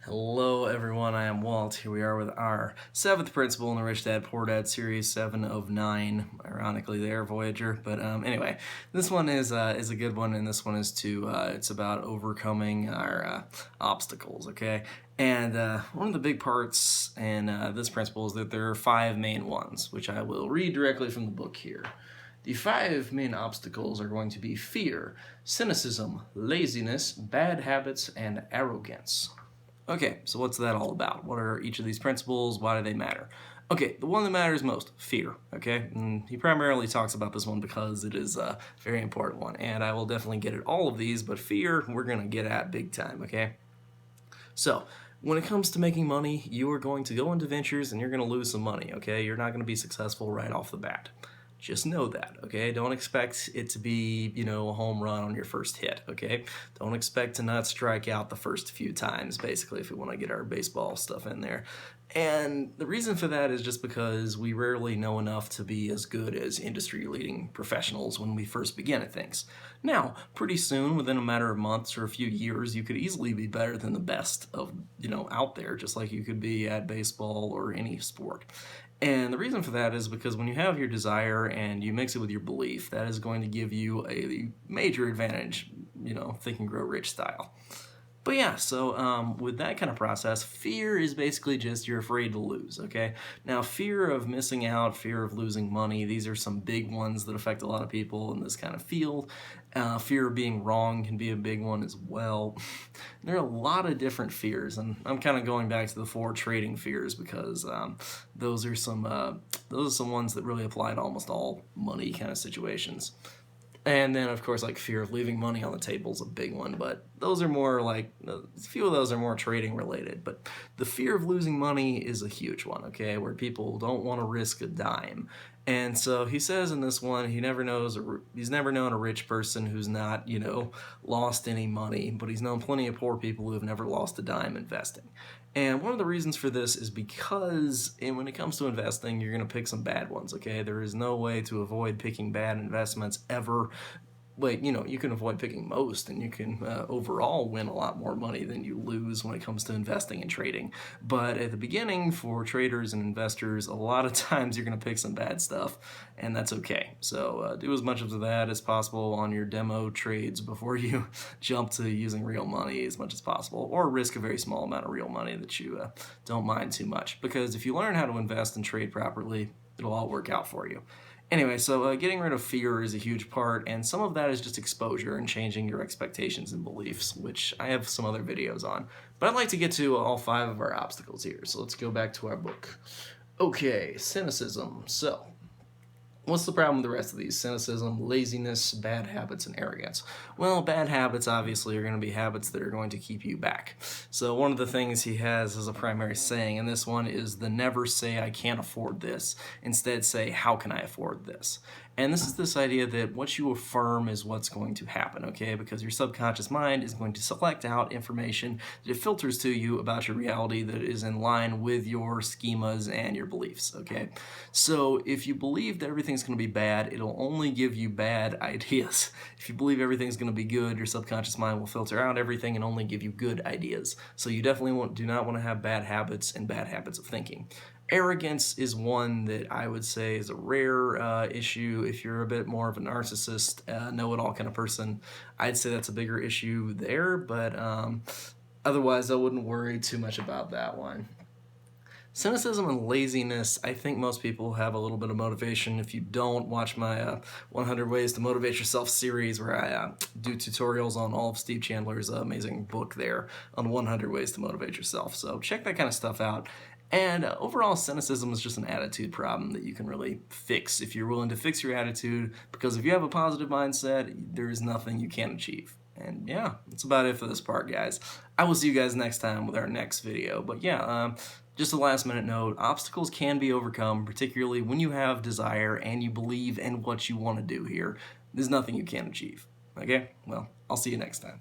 Hello everyone, I am Walt. Here we are with our 7th principle in the Rich Dad Poor Dad series, 7 of 9, ironically there, Voyager. But anyway, this one is a good one, and this one is it's about overcoming our obstacles, okay? And one of the big parts in this principle is that there are 5 main ones, which I will read directly from the book here. The 5 main obstacles are going to be fear, cynicism, laziness, bad habits, and arrogance. Okay, so what's that all about? What are each of these principles? Why do they matter? Okay, the one that matters most, fear, okay? And he primarily talks about this one because it is a very important one, and I will definitely get at all of these, but fear, we're going to get at big time, okay? So, when it comes to making money, you are going to go into ventures and you're going to lose some money, okay? You're not going to be successful right off the bat. Just know that, okay? Don't expect it to be, a home run on your first hit, okay? Don't expect to not strike out the first few times, basically, if we want to get our baseball stuff in there. And the reason for that is just because we rarely know enough to be as good as industry-leading professionals when we first begin at things. Now, pretty soon, within a matter of months or a few years, you could easily be better than the best of, out there, just like you could be at baseball or any sport. And the reason for that is because when you have your desire and you mix it with your belief, that is going to give you a major advantage, Think and Grow Rich style. But yeah, so with that kind of process, fear is basically just you're afraid to lose, okay? Now, fear of missing out, fear of losing money, these are some big ones that affect a lot of people in this kind of field. Fear of being wrong can be a big one as well. There are a lot of different fears, and I'm kind of going back to the 4 trading fears because those are some ones that really apply to almost all money kind of situations. And then, of course, like fear of leaving money on the table is a big one, but those are more like, a few of those are more trading related. But the fear of losing money is a huge one, okay, where people don't want to risk a dime. And so he says in this one, he's never known a rich person who's not, lost any money, but he's known plenty of poor people who have never lost a dime investing. And one of the reasons for this is because when it comes to investing, you're going to pick some bad ones, okay? There is no way to avoid picking bad investments ever. Like, you can avoid picking most, and you can overall win a lot more money than you lose when it comes to investing and trading. But at the beginning, for traders and investors, a lot of times you're going to pick some bad stuff, and that's okay. So do as much of that as possible on your demo trades before you jump to using real money as much as possible, or risk a very small amount of real money that you don't mind too much. Because if you learn how to invest and trade properly, it'll all work out for you. Anyway, so getting rid of fear is a huge part, and some of that is just exposure and changing your expectations and beliefs, which I have some other videos on. But I'd like to get to all 5 of our obstacles here, so let's go back to our book. Okay, cynicism. So, what's the problem with the rest of these? Cynicism, laziness, bad habits, and arrogance. Well, bad habits obviously are going to be habits that are going to keep you back. So one of the things he has as a primary saying in this one is the never say I can't afford this. Instead say how can I afford this? And this is this idea that what you affirm is what's going to happen, okay? Because your subconscious mind is going to select out information that it filters to you about your reality that is in line with your schemas and your beliefs, okay? So if you believe that everything's going to be bad, it'll only give you bad ideas. If you believe everything's going to be good, your subconscious mind will filter out everything and only give you good ideas. So you definitely do not want to have bad habits and bad habits of thinking. Arrogance is one that I would say is a rare issue. If you're a bit more of a narcissist, know-it-all kind of person, I'd say that's a bigger issue there, but otherwise I wouldn't worry too much about that one. Cynicism and laziness, I think most people have a little bit of motivation. If you don't, watch my 100 Ways to Motivate Yourself series where I do tutorials on all of Steve Chandler's amazing book there on 100 Ways to Motivate Yourself. So check that kind of stuff out. And overall, cynicism is just an attitude problem that you can really fix if you're willing to fix your attitude, because if you have a positive mindset, there is nothing you can't achieve. And yeah, that's about it for this part, guys. I will see you guys next time with our next video. But yeah, just a last minute note, obstacles can be overcome, particularly when you have desire and you believe in what you want to do here. There's nothing you can't achieve. Okay? Well, I'll see you next time.